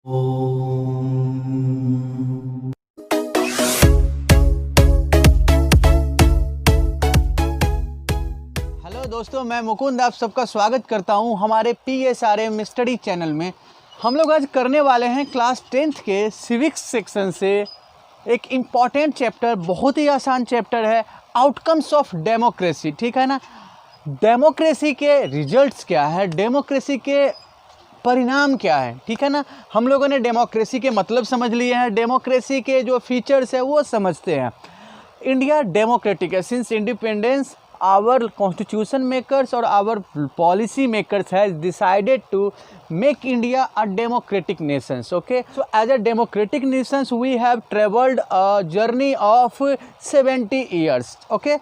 Hello दोस्तों, मैं मुकुंद आप सबका स्वागत करता हूं हमारे PSRM स्टडी चैनल में। हम लोग आज करने वाले हैं क्लास 10th के सिविक्स सेक्शन से एक इम्पॉर्टेंट चैप्टर, बहुत ही आसान चैप्टर है, आउटकम्स ऑफ डेमोक्रेसी। ठीक है ना, डेमोक्रेसी के रिजल्ट्स क्या है, डेमोक्रेसी के परिणाम क्या है। ठीक है ना, हम लोगों ने डेमोक्रेसी के मतलब समझ लिए हैं, डेमोक्रेसी के जो फीचर्स है वो समझते हैं। इंडिया डेमोक्रेटिक है since independence. Our constitution makers और our policy makers has decided to make India a democratic nation. Okay, so as a democratic nations we have traveled a journey of 70 years. Okay,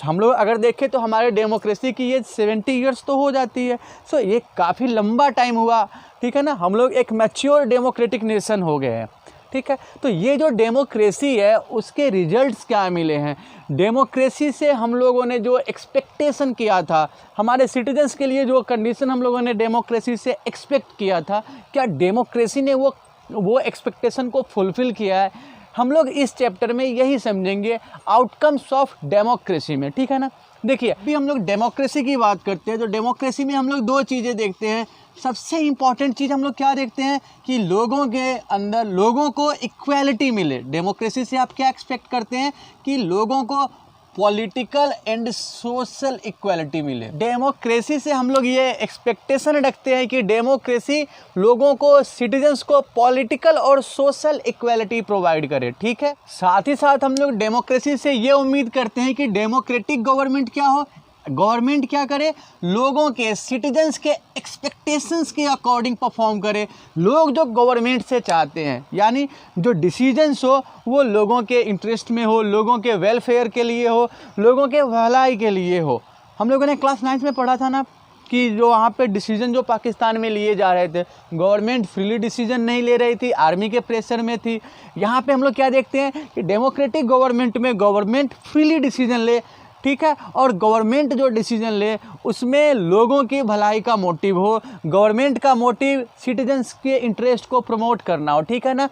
हम लोग अगर देखें तो हमारे democracy की ये 70 years तो हो जाती है। सो ये काफ़ी लंबा टाइम हुआ। ठीक है ना, हम लोग एक मैच्योर डेमोक्रेटिक नेशन हो गए हैं। ठीक है, तो ये जो डेमोक्रेसी है उसके रिजल्ट्स क्या मिले हैं, डेमोक्रेसी से हम लोगों ने जो एक्सपेक्टेशन किया था, हमारे सिटीजन्स के लिए जो कंडीशन हम लोगों ने डेमोक्रेसी से एक्सपेक्ट किया था, क्या डेमोक्रेसी ने वो एक्सपेक्टेशन को फुलफ़िल किया है। हम लोग इस चैप्टर में यही समझेंगे, आउटकम्स ऑफ डेमोक्रेसी में। ठीक है ना, देखिए अभी हम लोग डेमोक्रेसी की बात करते हैं तो डेमोक्रेसी में हम लोग दो चीज़ें देखते हैं। सबसे इम्पॉर्टेंट चीज़ हम लोग क्या देखते हैं कि लोगों के अंदर लोगों को इक्वालिटी मिले। डेमोक्रेसी से आप क्या एक्सपेक्ट करते हैं कि लोगों को पॉलिटिकल एंड सोशल इक्वालिटी मिले। डेमोक्रेसी से हम लोग ये एक्सपेक्टेशन रखते हैं कि डेमोक्रेसी लोगों को, सिटीजन्स को पॉलिटिकल और सोशल इक्वालिटी प्रोवाइड करे। ठीक है, साथ ही साथ हम लोग डेमोक्रेसी से ये उम्मीद करते हैं कि डेमोक्रेटिक गवर्नमेंट क्या हो, गवर्नमेंट क्या करे, लोगों के, सिटीजन्स के एक्सपेक्टेशंस के अकॉर्डिंग परफॉर्म करे। लोग जो गवर्नमेंट से चाहते हैं, यानी जो डिसीजंस हो वो लोगों के इंटरेस्ट में हो, लोगों के वेलफेयर के लिए हो, लोगों के भलाई के लिए हो। हम लोगों ने क्लास 9 में पढ़ा था ना कि जो वहाँ पे डिसीजन जो पाकिस्तान में लिए जा रहे थे, गवर्नमेंट फ्रीली डिसीजन नहीं ले रही थी, आर्मी के प्रेशर में थी। यहाँ पे हम लोग क्या देखते हैं कि डेमोक्रेटिक गवर्नमेंट में गवर्नमेंट फ्रीली डिसीजन ले। ठीक है, और गवर्नमेंट जो डिसीजन ले उसमें लोगों की भलाई का मोटिव हो, गवर्नमेंट का मोटिव सिटीजन्स के इंटरेस्ट को प्रमोट करना हो। ठीक है ना,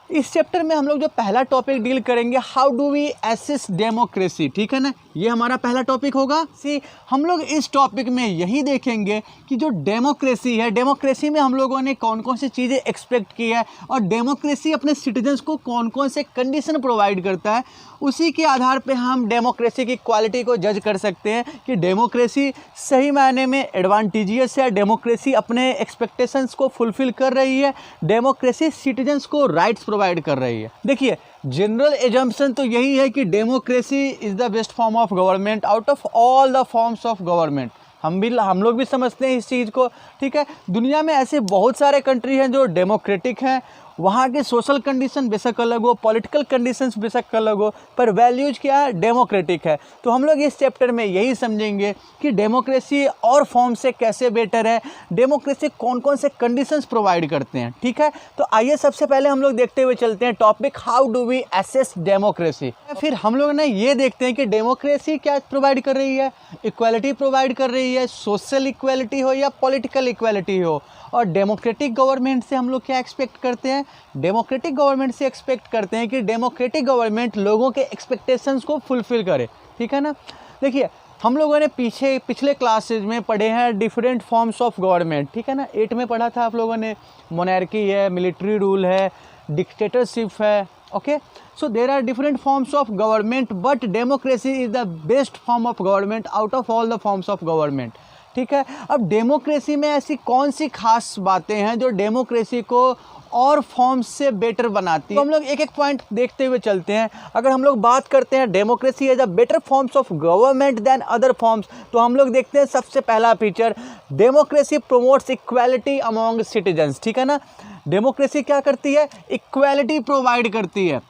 इस चैप्टर में हम लोग जो पहला टॉपिक डील करेंगे, how do we assess democracy. ठीक है ना, ये हमारा पहला टॉपिक होगा। हम लोग इस टॉपिक में यही देखेंगे कि जो डेमोक्रेसी है, डेमोक्रेसी में हम लोगों ने कौन कौन सी चीज़ें एक्सपेक्ट की है और डेमोक्रेसी अपने सिटीजन्स को कौन कौन से कंडीशन प्रोवाइड करता है। उसी के आधार पे हम डेमोक्रेसी की क्वालिटी को जज कर सकते हैं कि डेमोक्रेसी सही मायने में एडवांटेजियस है, डेमोक्रेसी अपने एक्सपेक्टेशंस को फुलफ़िल कर रही है, डेमोक्रेसी सिटीजन्स को राइट्स प्रोवाइड कर रही है। देखिए, जनरल एजम्पशन तो यही है कि democracy is the best form of government out of all the forms of government. हम लोग भी समझते हैं इस चीज़ को। ठीक है, दुनिया में ऐसे बहुत सारे कंट्री हैं जो डेमोक्रेटिक हैं, वहाँ के सोशल कंडीशन बेशक अलग हो, पॉलिटिकल कंडीशंस बेशक अलग हो, पर वैल्यूज क्या है, डेमोक्रेटिक है। तो हम लोग इस चैप्टर में यही समझेंगे कि डेमोक्रेसी और फॉर्म से कैसे बेटर है, डेमोक्रेसी कौन कौन से कंडीशंस प्रोवाइड करते हैं। ठीक है, तो आइए सबसे पहले हम लोग देखते हुए चलते हैं topic, how do we assess democracy. फिर हम लोग ना ये देखते हैं कि डेमोक्रेसी क्या प्रोवाइड कर रही है, इक्वालिटी प्रोवाइड कर रही है, सोशल इक्वालिटी हो या पॉलिटिकल इक्वालिटी हो। और डेमोक्रेटिक गवर्नमेंट से हम लोग क्या एक्सपेक्ट करते हैं, डेमोक्रेटिक गवर्नमेंट से एक्सपेक्ट करते हैं कि डेमोक्रेटिक गवर्नमेंट लोगों के एक्सपेक्टेशंस को फुलफ़िल करे। ठीक है ना, देखिए हम लोगों ने पिछले क्लासेज में पढ़े हैं डिफरेंट फॉर्म्स ऑफ गवर्नमेंट। ठीक है ना, 8 में पढ़ा था आप लोगों ने, मोनार्की है, मिलिट्री रूल है, डिक्टेटरशिप है। Okay, so there are different forms of government but democracy is the best form of government out of all the forms of government. ठीक है, अब डेमोक्रेसी में ऐसी कौन सी खास बातें हैं जो डेमोक्रेसी को और फॉर्म्स से बेटर बनाती है। तो हम लोग एक एक पॉइंट देखते हुए चलते हैं। अगर हम लोग बात करते हैं democracy as a better forms of government than other forms, तो हम लोग देखते हैं सबसे पहला feature, democracy promotes equality among citizens. ठीक है ना, डेमोक्रेसी क्या करती है, इक्वालिटी प्रोवाइड करती है।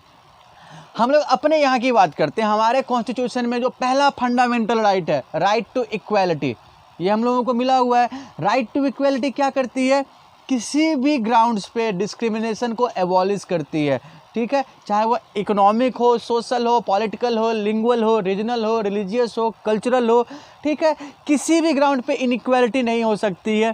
हम लोग अपने यहाँ की बात करते हैं, हमारे कॉन्स्टिट्यूशन में जो पहला फंडामेंटल राइट है, राइट टू इक्वालिटी, ये हम लोगों को मिला हुआ है। राइट टू इक्वालिटी क्या करती है, किसी भी ग्राउंड्स पे डिस्क्रिमिनेशन को एबॉलिश करती है। ठीक है, चाहे वो इकोनॉमिक हो, सोशल हो, पॉलिटिकल हो, लिंगुअल हो, रीजनल हो, रिलीजियस हो, कल्चरल हो। ठीक है, किसी भी ग्राउंड पे इनइक्वालिटी नहीं हो सकती है।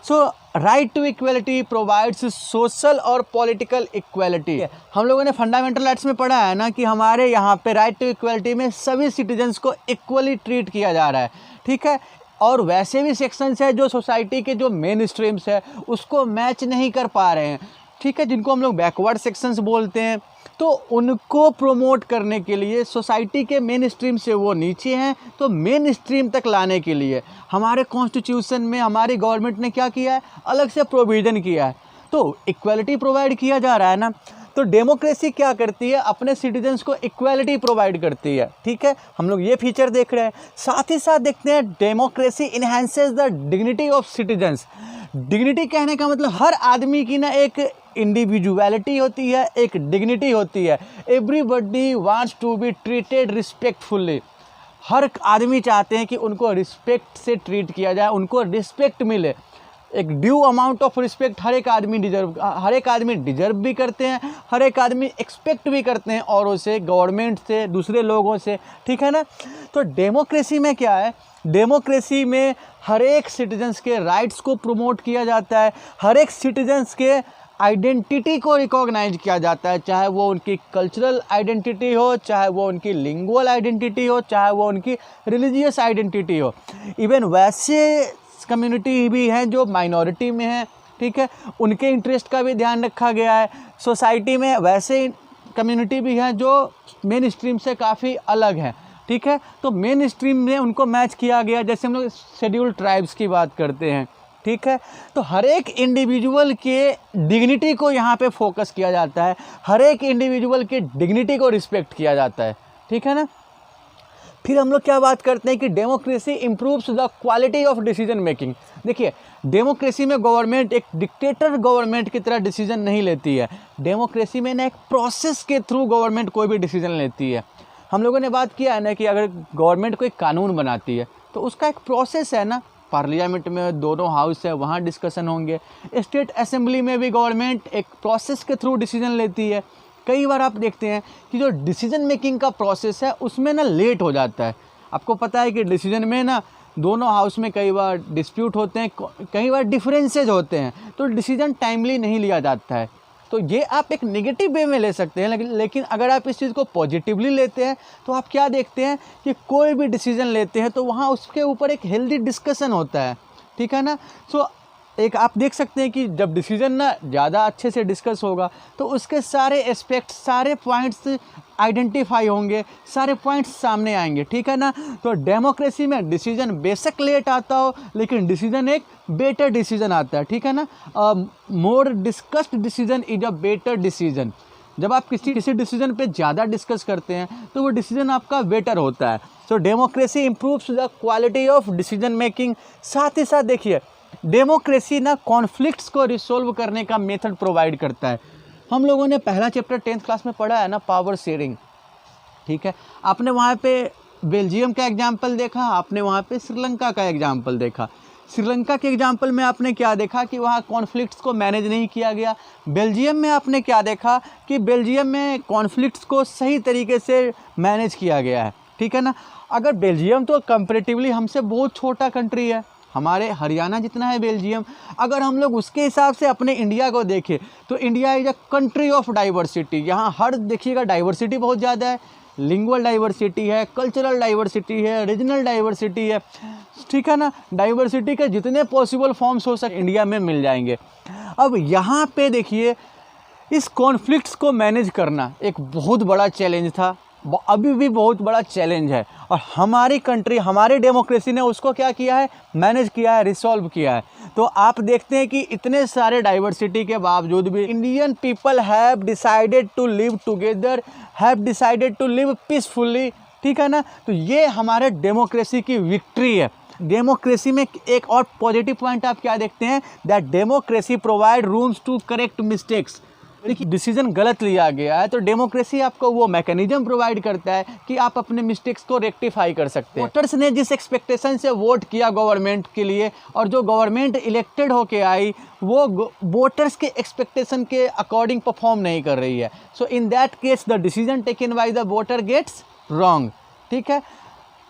So right to equality provides social और पॉलिटिकल इक्वलिटी। हम लोगों ने फंडामेंटल राइट्स में पढ़ा है ना कि हमारे यहाँ पे राइट टू इक्वलिटी में सभी सिटीजन्स को इक्वली ट्रीट किया जा रहा है, ठीक है। और वैसे भी सेक्शंस है जो सोसाइटी के जो मेन स्ट्रीम्स है उसको मैच नहीं कर पा रहे हैं, ठीक है, जिनको हम लोग बैकवर्ड सेक्शंस बोलते हैं। तो उनको प्रोमोट करने के लिए सोसाइटी के मेन स्ट्रीम से वो नीचे हैं, तो मेन स्ट्रीम तक लाने के लिए हमारे कॉन्स्टिट्यूशन में हमारी गवर्नमेंट ने क्या किया है, अलग से प्रोविज़न किया है। तो इक्वलिटी प्रोवाइड किया जा रहा है ना। तो डेमोक्रेसी क्या करती है, अपने सिटीजन्स को इक्वलिटी प्रोवाइड करती है, ठीक है। हम लोग ये फीचर देख रहे हैं। साथ ही साथ देखते हैं democracy enhances the dignity of citizens. Dignity कहने का मतलब हर आदमी की ना एक इंडिविजुअलिटी होती है, एक डिग्निटी होती है। Everybody wants to be treated respectfully. हर आदमी चाहते हैं कि उनको रिस्पेक्ट से ट्रीट किया जाए, उनको रिस्पेक्ट मिले। एक due amount of respect her एक आदमी डिजर्व भी करते हैं, हर एक आदमी एक्सपेक्ट भी करते हैं औरों से, गवर्नमेंट से, दूसरे लोगों से, ठीक है ना। तो डेमोक्रेसी में क्या है, डेमोक्रेसी में हर एक सिटीजन्स के राइट्स को प्रमोट किया जाता है, हर एक सिटीजन्स के आइडेंटिटी को रिकॉग्नाइज किया जाता है, चाहे वो उनकी कल्चरल आइडेंटिटी हो, चाहे वो उनकी लिंगुअल आइडेंटिटी हो, चाहे वो उनकी रिलीजियस आइडेंटिटी हो। इवन वैसे कम्युनिटी भी हैं जो माइनॉरिटी में हैं, ठीक है, उनके इंटरेस्ट का भी ध्यान रखा गया है। सोसाइटी में वैसे कम्युनिटी भी हैं जो मेन स्ट्रीम से काफ़ी अलग हैं, ठीक है। तो मेन स्ट्रीम में उनको मैच किया गया। जैसे हम लोग शेड्यूल्ड ट्राइब्स की बात करते हैं, ठीक है, तो हर एक इंडिविजुअल के डिग्निटी को यहाँ पे फोकस किया जाता है, हर एक इंडिविजुअल के डिग्निटी को रिस्पेक्ट किया जाता है, ठीक है ना। फिर हम लोग क्या बात करते हैं कि democracy improves the quality of decision making. देखिए, डेमोक्रेसी में गवर्नमेंट एक डिक्टेटर गवर्नमेंट की तरह डिसीजन नहीं लेती है। डेमोक्रेसी में ना एक प्रोसेस के थ्रू गवर्नमेंट कोई भी डिसीजन लेती है। हम लोगों ने बात किया है ना कि अगर गवर्नमेंट कोई कानून बनाती है तो उसका एक प्रोसेस है ना, पार्लियामेंट में दोनों हाउस है, वहाँ डिस्कशन होंगे। स्टेट असेंबली में भी गवर्नमेंट एक प्रोसेस के थ्रू डिसीजन लेती है। कई बार आप देखते हैं कि जो डिसीजन मेकिंग का प्रोसेस है उसमें ना लेट हो जाता है। आपको पता है कि डिसीजन में ना दोनों हाउस में कई बार डिस्प्यूट होते हैं, कई बार डिफरेंसेज होते हैं, तो डिसीजन टाइमली नहीं लिया जाता है। तो ये आप एक नेगेटिव वे में ले सकते हैं, लेकिन अगर आप इस चीज़ को पॉजिटिवली लेते हैं तो आप क्या देखते हैं कि कोई भी डिसीजन लेते हैं तो वहाँ उसके ऊपर एक हेल्दी डिस्कशन होता है, ठीक है ना। सो एक आप देख सकते हैं कि जब डिसीजन ना ज़्यादा अच्छे से डिस्कस होगा तो उसके सारे एस्पेक्ट्स, सारे पॉइंट्स आइडेंटिफाई होंगे, सारे पॉइंट्स सामने आएंगे, ठीक है ना। तो डेमोक्रेसी में डिसीजन बेशक लेट आता हो लेकिन डिसीजन एक बेटर डिसीजन आता है, ठीक है ना। More discussed decision is a better decision. जब आप किसी डिसीजन पे ज़्यादा डिस्कस करते हैं तो वो डिसीजन आपका बेटर होता है। So democracy improves the quality of decision making. साथ ही साथ देखिए, डेमोक्रेसी ना कॉन्फ्लिक्ट्स को रिसोल्व करने का मेथड प्रोवाइड करता है। हम लोगों ने पहला चैप्टर 10th क्लास में पढ़ा है ना, पावर शेयरिंग, ठीक है। आपने वहाँ पे बेल्जियम का एग्जाम्पल देखा, आपने वहाँ पे श्रीलंका का एग्जाम्पल देखा। श्रीलंका के एग्जाम्पल में आपने क्या देखा कि वहाँ कॉन्फ्लिक्ट्स को मैनेज नहीं किया गया। बेल्जियम में आपने क्या देखा कि बेल्जियम में कॉन्फ्लिक्ट्स को सही तरीके से मैनेज किया गया है, ठीक है ना। अगर बेल्जियम तो कंपेरेटिवली हमसे बहुत छोटा कंट्री है, हमारे हरियाणा जितना है बेल्जियम। अगर हम लोग उसके हिसाब से अपने इंडिया को देखें तो India is a country of diversity. यहाँ हर देखिएगा डाइवर्सिटी बहुत ज़्यादा है, लिंगुअल डाइवर्सिटी है, कल्चरल डाइवर्सिटी है, रीजनल डाइवर्सिटी है, ठीक है ना। डाइवर्सिटी के जितने पॉसिबल फॉर्म्स हो सके इंडिया में मिल जाएंगे। अब यहाँ पे देखिए, इस कॉन्फ्लिक्ट्स को मैनेज करना एक बहुत बड़ा चैलेंज था, अभी भी बहुत बड़ा चैलेंज है, और हमारी कंट्री, हमारी डेमोक्रेसी ने उसको क्या किया है, मैनेज किया है, रिसॉल्व किया है। तो आप देखते हैं कि इतने सारे डाइवर्सिटी के बावजूद भी Indian people have decided to live together, have decided to live peacefully, ठीक है ना। तो ये हमारे डेमोक्रेसी की विक्ट्री है। डेमोक्रेसी में एक और पॉजिटिव पॉइंट आप क्या देखते हैं, that democracy provide rooms to correct mistakes. देखिए, डिसीजन गलत लिया गया है तो डेमोक्रेसी आपको वो मैकेनिज्म प्रोवाइड करता है कि आप अपने मिस्टेक्स को रेक्टिफाई कर सकते हैं। वोटर्स ने जिस एक्सपेक्टेशन से वोट किया गवर्नमेंट के लिए, और जो गवर्नमेंट इलेक्टेड होके आई वो वोटर्स के एक्सपेक्टेशन के अकॉर्डिंग परफॉर्म नहीं कर रही है। So in that case the decision taken by the voter gets wrong, ठीक है।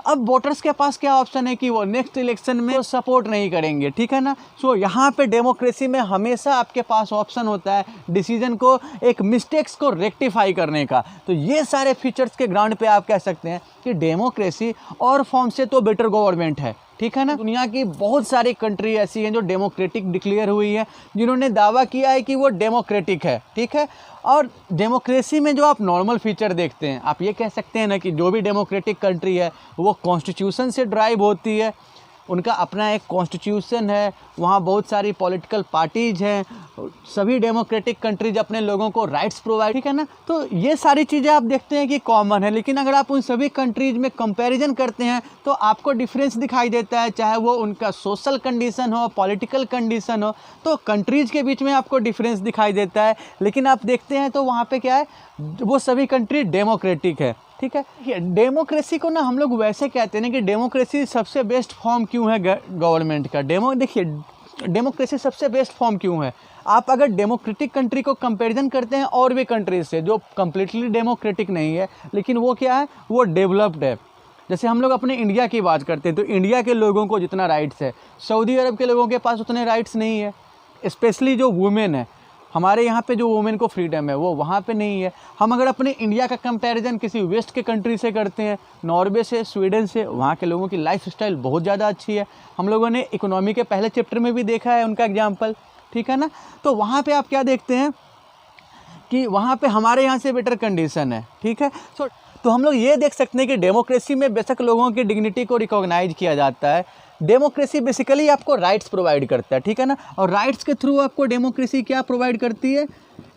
अब वोटर्स के पास क्या ऑप्शन है कि वो नेक्स्ट इलेक्शन में सपोर्ट नहीं करेंगे, ठीक है ना। सो यहाँ पे डेमोक्रेसी में हमेशा आपके पास ऑप्शन होता है डिसीजन को, एक मिस्टेक्स को रेक्टिफाई करने का। तो ये सारे फीचर्स के ग्राउंड पे आप कह सकते हैं कि डेमोक्रेसी और फॉर्म से तो बेटर गवर्नमेंट है, ठीक है ना। दुनिया की बहुत सारी कंट्री ऐसी हैं जो डेमोक्रेटिक डिक्लेयर हुई है, जिन्होंने दावा किया है कि वो डेमोक्रेटिक है, ठीक है। और डेमोक्रेसी में जो आप नॉर्मल फीचर देखते हैं, आप ये कह सकते हैं ना कि जो भी डेमोक्रेटिक कंट्री है वो कॉन्स्टिट्यूशन से ड्राइव होती है, उनका अपना एक कॉन्स्टिट्यूशन है, वहाँ बहुत सारी पॉलिटिकल पार्टीज हैं, सभी डेमोक्रेटिक कंट्रीज अपने लोगों को राइट्स प्रोवाइड, ठीक है ना। तो ये सारी चीज़ें आप देखते हैं कि कॉमन है, लेकिन अगर आप उन सभी कंट्रीज में कंपैरिजन करते हैं तो आपको डिफरेंस दिखाई देता है, चाहे वो उनका सोशल कंडीशन हो, पॉलिटिकल कंडीशन हो, तो कंट्रीज़ के बीच में आपको डिफरेंस दिखाई देता है। लेकिन आप देखते हैं तो वहाँ पर क्या है, वो सभी कंट्री डेमोक्रेटिक है, ठीक है। डेमोक्रेसी को ना हम लोग वैसे कहते हैं ना कि डेमोक्रेसी सबसे बेस्ट फॉर्म क्यों है गवर्नमेंट का। देखिए डेमोक्रेसी सबसे बेस्ट फॉर्म क्यों है, आप अगर डेमोक्रेटिक कंट्री को कंपैरिजन करते हैं और भी कंट्रीज से जो कम्प्लीटली डेमोक्रेटिक नहीं है लेकिन वो क्या है, वो डेवलप्ड है। जैसे हम लोग अपने इंडिया की बात करते हैं तो इंडिया के लोगों को जितना राइट्स है, सऊदी अरब के लोगों के पास उतने राइट्स नहीं है, स्पेशली जो वुमेन है। हमारे यहाँ पे जो वुमेन को फ्रीडम है वो वहाँ पे नहीं है। हम अगर अपने इंडिया का कंपैरिजन किसी वेस्ट के कंट्री से करते हैं, नॉर्वे से, स्वीडन से, वहाँ के लोगों की लाइफ स्टाइल बहुत ज़्यादा अच्छी है। हम लोगों ने इकोनॉमी के पहले चैप्टर में भी देखा है उनका एग्जाम्पल, ठीक है ना। तो वहाँ पे आप क्या देखते हैं कि वहाँ पे हमारे यहाँ से बेटर कंडीशन है, ठीक है। तो हम लोग ये देख सकते हैं कि डेमोक्रेसी में बेशक लोगों की डिग्निटी को रिकॉग्नाइज किया जाता है। डेमोक्रेसी बेसिकली आपको राइट्स प्रोवाइड करता है, ठीक है ना। और राइट्स के थ्रू आपको डेमोक्रेसी क्या प्रोवाइड करती है,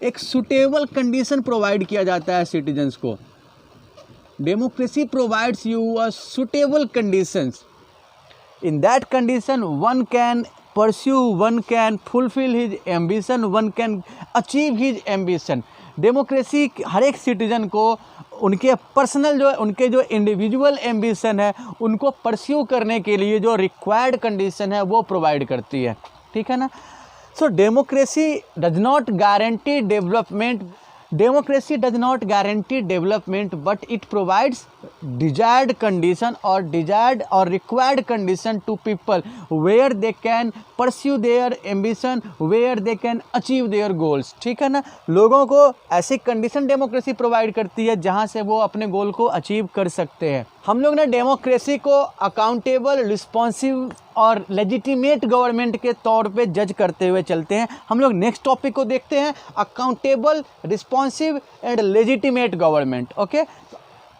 एक सुटेबल कंडीशन प्रोवाइड किया जाता है सिटीजन्स को। Democracy provides you a suitable conditions, in that condition one can pursue, one can fulfill his ambition, one can achieve his ambition। Democracy हर एक सिटीजन को उनके पर्सनल उनके जो इंडिविजुअल एम्बिशन है उनको परस्यू करने के लिए जो रिक्वायर्ड कंडीशन है वो प्रोवाइड करती है, ठीक है ना। So democracy does not guarantee development, democracy does not guarantee development but it provides desired condition or desired or required condition to people where they can pursue their ambition, where they can achieve their goals, ठीक है ना। लोगों को ऐसी condition democracy provide करती है जहां से वो अपने गोल को अचीव कर सकते हैं। हम लोग ने डेमोक्रेसी को अकाउंटेबल, रिस्पॉन्सिव और लेजिटिमेट गवर्नमेंट के तौर पे जज करते हुए चलते हैं। हम लोग नेक्स्ट टॉपिक को देखते हैं, accountable, responsive and legitimate government, okay.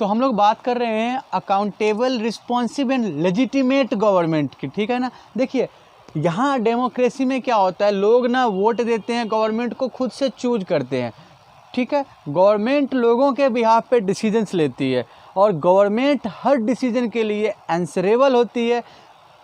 तो हम लोग बात कर रहे हैं accountable, responsive and legitimate government की, ठीक है ना। देखिए यहाँ डेमोक्रेसी में क्या होता है, लोग ना वोट देते हैं, गवर्नमेंट को खुद से चूज करते हैं, ठीक है। गवर्नमेंट लोगों के बिहाफ पे डिसीजंस लेती है और गवर्नमेंट हर डिसीजन के लिए आंसरेबल होती है,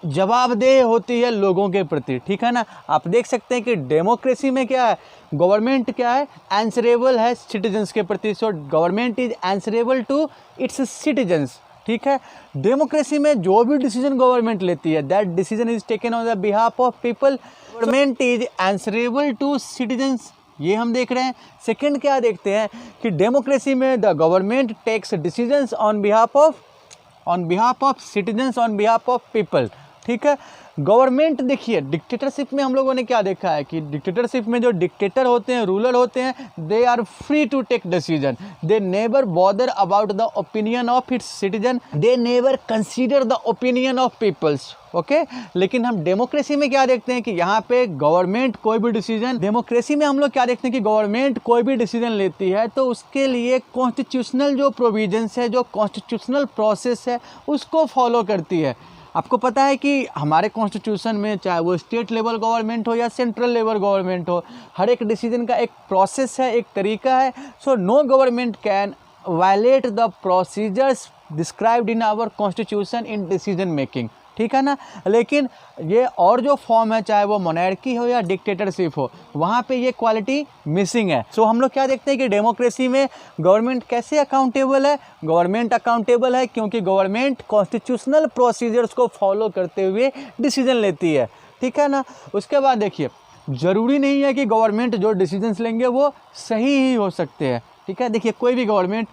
जवाबदेह होती है लोगों के प्रति, ठीक है ना। आप देख सकते हैं कि डेमोक्रेसी में क्या है, गवर्नमेंट क्या है, आंसरेबल है सिटीजन्स के प्रति। So government is answerable to its citizens, ठीक है। डेमोक्रेसी में जो भी डिसीजन गवर्नमेंट लेती है that decision is taken on the behalf of people. Government is answerable to citizens, ये हम देख रहे हैं। सेकंड क्या देखते हैं कि डेमोक्रेसी में the government takes decisions on behalf of citizens, on behalf of people, ठीक है। गवर्नमेंट देखिए डिक्टेटरशिप में हम लोगों ने क्या देखा है कि डिक्टेटरशिप में जो डिक्टेटर होते हैं, रूलर होते हैं, they are free to take decision, they never bother about the opinion of its citizen, they never consider the opinion of peoples, okay. लेकिन हम डेमोक्रेसी में क्या देखते हैं कि यहाँ पे गवर्नमेंट कोई भी डिसीजन, डेमोक्रेसी में हम लोग क्या देखते हैं कि गवर्नमेंट कोई भी डिसीजन लेती है तो उसके लिए कॉन्स्टिट्यूशनल जो प्रोविजंस है, जो कॉन्स्टिट्यूशनल प्रोसेस है उसको फॉलो करती है। आपको पता है कि हमारे कॉन्स्टिट्यूशन में चाहे वो स्टेट लेवल गवर्नमेंट हो या सेंट्रल लेवल गवर्नमेंट हो, हर एक डिसीजन का एक प्रोसेस है, एक तरीका है। So no government can violate the procedures described in our constitution in decision making, ठीक है ना। लेकिन ये और जो फॉर्म है, चाहे वो मोनार्की हो या डिक्टेटरशिप हो, वहाँ पे ये क्वालिटी मिसिंग है। सो हम लोग क्या देखते हैं कि डेमोक्रेसी में गवर्नमेंट कैसे अकाउंटेबल है, गवर्नमेंट अकाउंटेबल है क्योंकि गवर्नमेंट कॉन्स्टिट्यूशनल प्रोसीजर्स को फॉलो करते हुए डिसीजन लेती है, ठीक है ना। उसके बाद देखिए ज़रूरी नहीं है कि गवर्नमेंट जो डिसीजंस लेंगे वो सही ही हो सकते हैं, ठीक है। देखिए कोई भी गवर्नमेंट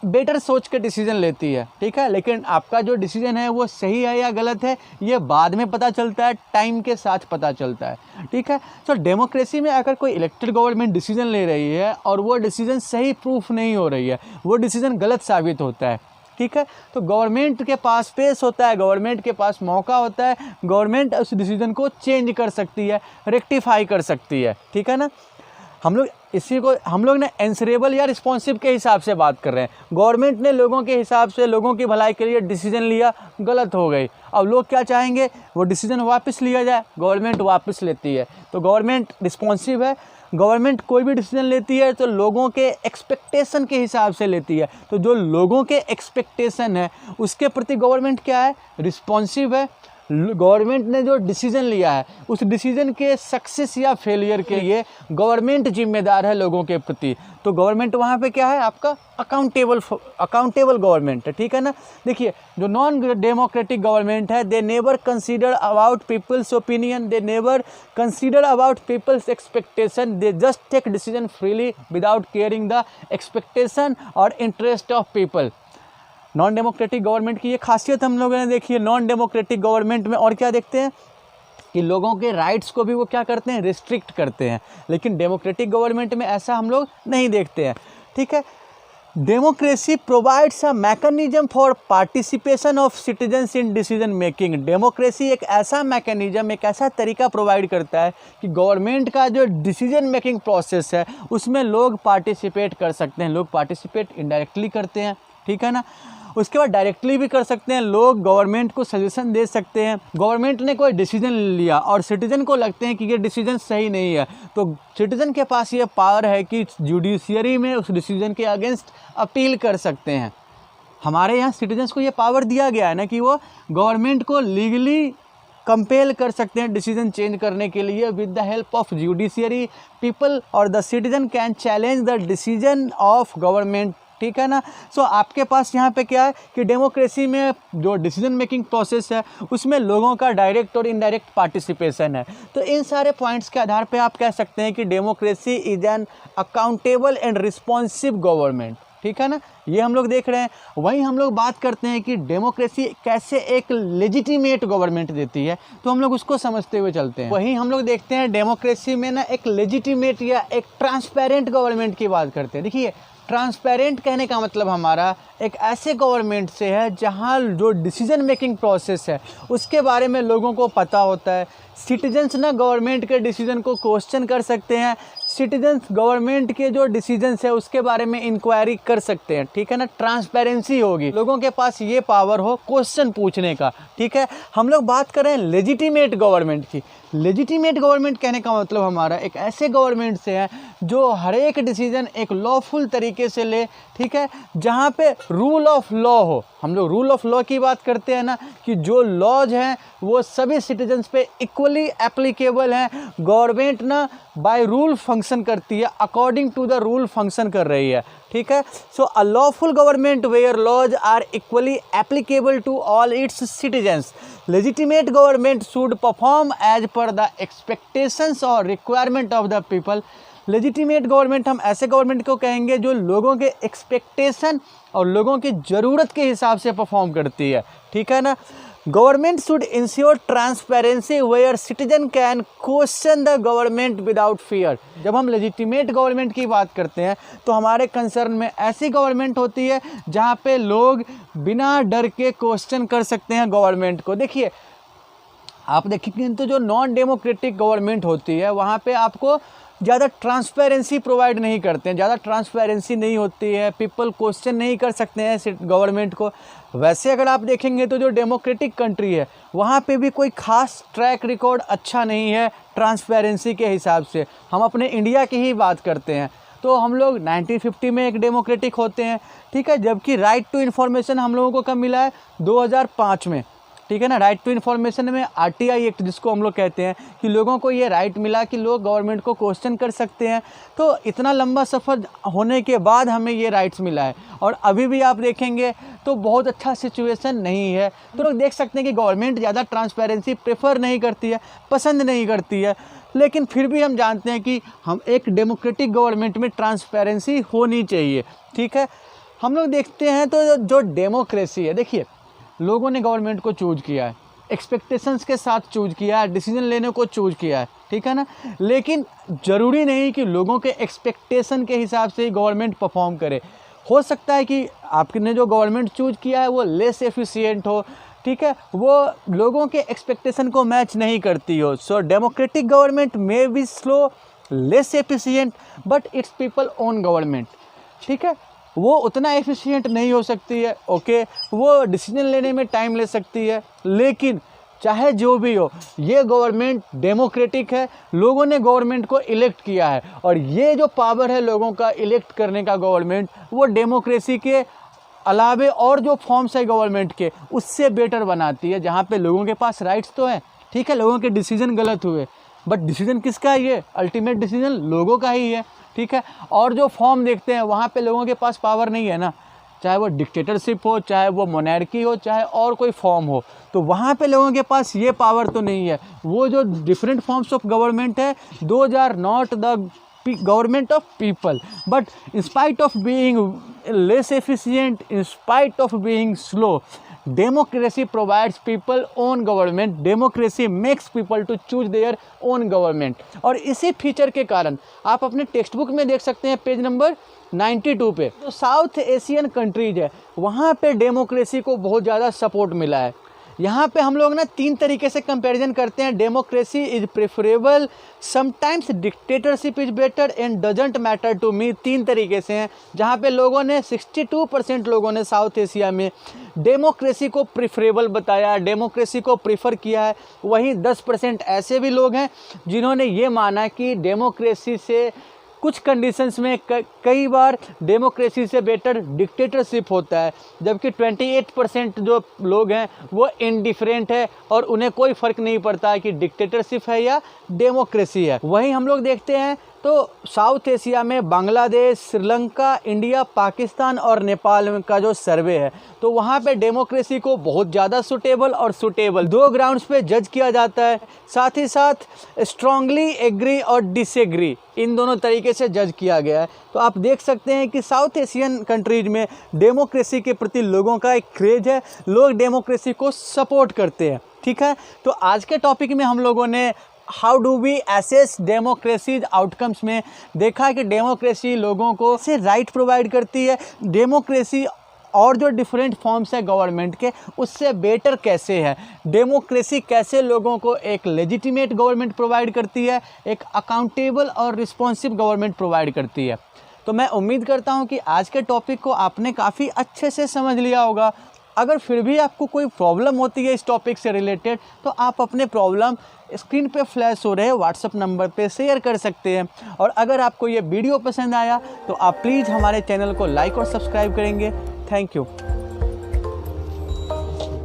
बेटर सोच के डिसीजन लेती है, ठीक है। लेकिन आपका जो डिसीजन है वो सही है या गलत है ये बाद में पता चलता है, टाइम के साथ पता चलता है, ठीक है। तो डेमोक्रेसी में अगर कोई इलेक्टेड गवर्नमेंट डिसीजन ले रही है और वो डिसीजन सही प्रूफ नहीं हो रही है, वो डिसीजन गलत साबित होता है, ठीक है, तो गवर्नमेंट के पास पेश होता है, गवर्नमेंट के पास मौका होता है, गवर्नमेंट उस डिसीजन को चेंज कर सकती है, रेक्टिफाई कर सकती है, ठीक है ना। हम लोग ने एंसरेबल या रिस्पॉन्सिव के हिसाब से बात कर रहे हैं। गवर्नमेंट ने लोगों के हिसाब से, लोगों की भलाई के लिए डिसीजन लिया, गलत हो गई। अब लोग क्या चाहेंगे, वो डिसीजन वापस लिया जाए, गवर्नमेंट वापस लेती है, तो गवर्नमेंट रिस्पॉन्सिव है। गवर्नमेंट कोई भी डिसीजन लेती है तो लोगों के एक्सपेक्टेशन के हिसाब से लेती है, तो जो लोगों के एक्सपेक्टेशन है उसके प्रति गवर्नमेंट क्या है, रिस्पॉन्सिव है। गवर्नमेंट ने जो डिसीजन लिया है उस डिसीजन के सक्सेस या फेलियर के लिए गवर्नमेंट जिम्मेदार है लोगों के प्रति। तो गवर्नमेंट वहाँ पे क्या है, आपका अकाउंटेबल गवर्नमेंट है, ठीक है ना। देखिए जो नॉन डेमोक्रेटिक गवर्नमेंट है, they never consider about people's opinion, they never consider about people's expectation, they just take decision freely without caring the expectation और interest of people. Non democratic government की ये खासियत हम लोगों ने देखी है। नॉन डेमोक्रेटिक गवर्नमेंट में और क्या देखते हैं कि लोगों के राइट्स को भी वो क्या करते हैं, रिस्ट्रिक्ट करते हैं। लेकिन डेमोक्रेटिक गवर्नमेंट में ऐसा हम लोग नहीं देखते हैं, ठीक है। Democracy provides a mechanism for participation of citizens in decision making. Democracy एक ऐसा मैकेनिज्म, एक ऐसा तरीका प्रोवाइड करता है कि गवर्नमेंट का जो डिसीजन मेकिंग प्रोसेस है उसमें लोग पार्टिसिपेट कर सकते हैं। लोग पार्टिसिपेट इनडायरेक्टली करते हैं, ठीक है ना। उसके बाद डायरेक्टली भी कर सकते हैं, लोग गवर्नमेंट को सजेशन दे सकते हैं। गवर्नमेंट ने कोई डिसीजन लिया और सिटीजन को लगते हैं कि ये डिसीजन सही नहीं है, तो सिटीजन के पास ये पावर है कि जुडिशियरी में उस डिसीजन के अगेंस्ट अपील कर सकते हैं। हमारे यहाँ सिटीजन्स को ये पावर दिया गया है ना कि वो गवर्नमेंट को लीगली कंपेल कर सकते हैं डिसीजन चेंज करने के लिए with the help of judiciary. People और the citizen can challenge the decision of government, ठीक है ना। सो आपके पास यहाँ पे क्या है कि डेमोक्रेसी में जो डिसीजन मेकिंग प्रोसेस है उसमें लोगों का डायरेक्ट और इनडायरेक्ट पार्टिसिपेशन है। तो इन सारे पॉइंट्स के आधार पे आप कह सकते हैं कि democracy is an accountable and responsive government, ठीक है ना। ये हम लोग देख रहे हैं। वहीं हम लोग बात करते हैं कि डेमोक्रेसी कैसे एक लेजिटिमेट गवर्नमेंट देती है, तो हम लोग उसको समझते हुए चलते हैं। वहीं हम लोग देखते हैं डेमोक्रेसी में ना एक लेजिटिमेट या एक ट्रांसपेरेंट गवर्नमेंट की बात करते हैं। देखिए ट्रांसपेरेंट कहने का मतलब हमारा एक ऐसे गवर्नमेंट से है जहां जो डिसीजन मेकिंग प्रोसेस है उसके बारे में लोगों को पता होता है। सिटीजन्स ना गवर्नमेंट के डिसीजन को क्वेश्चन कर सकते हैं, सिटीजन्स गवर्नमेंट के जो डिसीजंस है उसके बारे में इंक्वायरी कर सकते हैं, ठीक है ना। ट्रांसपेरेंसी होगी, लोगों के पास ये पावर हो क्वेश्चन पूछने का, ठीक है। हम लोग बात कर रहे हैं लेजिटिमेट गवर्नमेंट की। लेजिटिमेट गवर्नमेंट कहने का मतलब हमारा एक ऐसे गवर्नमेंट से है जो हर एक डिसीजन एक लॉफुल तरीके से ले, ठीक है, जहाँ पे रूल ऑफ लॉ हो। हम लोग रूल ऑफ लॉ की बात करते हैं ना कि जो लॉज हैं वो सभी सिटीजन्स पे इक्वली एप्लीकेबल हैं। गवर्नमेंट ना बाय रूल फंक्शन करती है, according to the rule function कर रही है, ठीक है। So a lawful government where laws are equally applicable to all its citizens. Legitimate government should perform as per the expectations और requirement of the people. Legitimate government हम ऐसे government को कहेंगे जो लोगों के एक्सपेक्टेशन और लोगों की ज़रूरत के हिसाब से परफॉर्म करती है, ठीक है ना। Government should ensure transparency where citizen can question the government without fear. जब हम लेजिटिमेट गवर्नमेंट की बात करते हैं तो हमारे कंसर्न में ऐसी गवर्नमेंट होती है जहाँ पे लोग बिना डर के क्वेश्चन कर सकते हैं गवर्नमेंट को। देखिए आप देखेंगे तो जो नॉन डेमोक्रेटिक गवर्नमेंट होती है वहाँ पे आपको ज़्यादा ट्रांसपेरेंसी प्रोवाइड नहीं करते हैं, ज़्यादा ट्रांसपेरेंसी नहीं होती है, पीपल क्वेश्चन नहीं कर सकते हैं गवर्नमेंट को। वैसे अगर आप देखेंगे तो जो डेमोक्रेटिक कंट्री है वहाँ पे भी कोई खास ट्रैक रिकॉर्ड अच्छा नहीं है ट्रांसपेरेंसी के हिसाब से। हम अपने इंडिया की ही बात करते हैं तो हम लोग 1950 में एक डेमोक्रेटिक होते हैं, ठीक है, जबकि राइट टू इन्फॉर्मेशन हम लोगों को कब मिला है, 2005 में, ठीक है ना। राइट टू इन्फॉर्मेशन में आरटीआई एक्ट जिसको हम लोग कहते हैं कि लोगों को ये राइट मिला कि लोग गवर्नमेंट को क्वेश्चन कर सकते हैं। तो इतना लंबा सफ़र होने के बाद हमें ये राइट्स मिला है और अभी भी आप देखेंगे तो बहुत अच्छा सिचुएशन नहीं है। तो लोग देख सकते हैं कि गवर्नमेंट ज़्यादा ट्रांसपेरेंसी प्रेफर नहीं करती है, पसंद नहीं करती है, लेकिन फिर भी हम जानते हैं कि हम एक डेमोक्रेटिक गवर्नमेंट में ट्रांसपेरेंसी होनी चाहिए, ठीक है। हम लोग देखते हैं तो जो डेमोक्रेसी है, देखिए लोगों ने गवर्नमेंट को चूज किया है, एक्सपेक्टेशंस के साथ चूज किया है, डिसीजन लेने को चूज किया है, ठीक है ना। लेकिन ज़रूरी नहीं कि लोगों के एक्सपेक्टेशन के हिसाब से ही गवर्नमेंट परफॉर्म करे। हो सकता है कि आपने जो गवर्नमेंट चूज किया है वो लेस एफिशिएंट हो, ठीक है, वो लोगों के एक्सपेक्टेशन को मैच नहीं करती हो। So democratic government may be slow, less efficient, but it's people own government, ठीक है। वो उतना एफिशिएंट नहीं हो सकती है, ओके, वो डिसीजन लेने में टाइम ले सकती है, लेकिन चाहे जो भी हो ये गवर्नमेंट डेमोक्रेटिक है, लोगों ने गवर्नमेंट को इलेक्ट किया है, और ये जो पावर है लोगों का इलेक्ट करने का गवर्नमेंट, वो डेमोक्रेसी के अलावे और जो फॉर्म्स है गवर्नमेंट के उससे बेटर बनाती है, जहाँ पे लोगों के पास राइट्स तो है, ठीक है, लोगों के डिसीजन गलत हुए बट डिसीजन किसका है, ये अल्टीमेट डिसीजन लोगों का ही है, ठीक है। और जो फॉर्म देखते हैं वहाँ पे लोगों के पास पावर नहीं है ना, चाहे वो डिक्टेटरशिप हो, चाहे वो मोनार्की हो, चाहे और कोई फॉर्म हो, तो वहाँ पे लोगों के पास ये पावर तो नहीं है। वो जो डिफरेंट फॉर्म्स ऑफ गवर्नमेंट है, those are not the government of people, but in spite of being less efficient, in spite of being slow, democracy provides people own government, democracy makes people to choose their own government। और इसी feature के कारण आप अपने text book में देख सकते हैं पेज नंबर 92 पे, जो साउथ एशियन कंट्रीज है वहाँ पे डेमोक्रेसी को बहुत ज़्यादा सपोर्ट मिला है। यहाँ पे हम लोग ना 3 तरीके से कंपैरिजन करते हैं, democracy is preferable, sometimes dictatorship is better and doesn't matter to me. 3 तरीके से हैं, जहाँ पे लोगों ने 62% लोगों ने साउथ एशिया में डेमोक्रेसी को प्रेफरेबल बताया, डेमोक्रेसी को प्रीफर किया है। वहीं 10% ऐसे भी लोग हैं जिन्होंने ये माना कि डेमोक्रेसी से कुछ कंडीशंस में कई बार डेमोक्रेसी से बेटर डिक्टेटरशिप होता है, जबकि 28% जो लोग हैं वो इनडिफरेंट है और उन्हें कोई फ़र्क नहीं पड़ता है कि डिक्टेटरशिप है या डेमोक्रेसी है। वहीं हम लोग देखते हैं तो साउथ एशिया में बांग्लादेश, श्रीलंका, इंडिया, पाकिस्तान और नेपाल का जो सर्वे है, तो वहाँ पे डेमोक्रेसी को बहुत ज़्यादा सुटेबल और सुटेबल 2 ग्राउंड्स पे जज किया जाता है, साथ ही साथ स्ट्रांगली एग्री और डिसएग्री इन दोनों तरीके से जज किया गया है। तो आप देख सकते हैं कि साउथ एशियन कंट्रीज में डेमोक्रेसी के प्रति लोगों का एक क्रेज है, लोग डेमोक्रेसी को सपोर्ट करते हैं, ठीक है। तो आज के टॉपिक में हम लोगों ने how do we assess democracy outcomes में देखा है कि डेमोक्रेसी लोगों को से राइट प्रोवाइड करती है, डेमोक्रेसी और जो डिफरेंट फॉर्म्स है गवर्नमेंट के उससे बेटर कैसे है, डेमोक्रेसी कैसे लोगों को एक लेजिटिमेट गवर्नमेंट प्रोवाइड करती है, एक अकाउंटेबल और रिस्पॉन्सिव गवर्नमेंट प्रोवाइड करती है। तो मैं उम्मीद करता हूँ कि आज के टॉपिक को आपने काफ़ी अच्छे से समझ लिया होगा। अगर फिर भी आपको कोई प्रॉब्लम होती है इस टॉपिक से रिलेटेड, तो आप अपने प्रॉब्लम स्क्रीन पे फ्लैश हो रहे व्हाट्सएप नंबर पे शेयर कर सकते हैं। और अगर आपको ये वीडियो पसंद आया तो आप प्लीज़ हमारे चैनल को लाइक और सब्सक्राइब करेंगे। Thank you.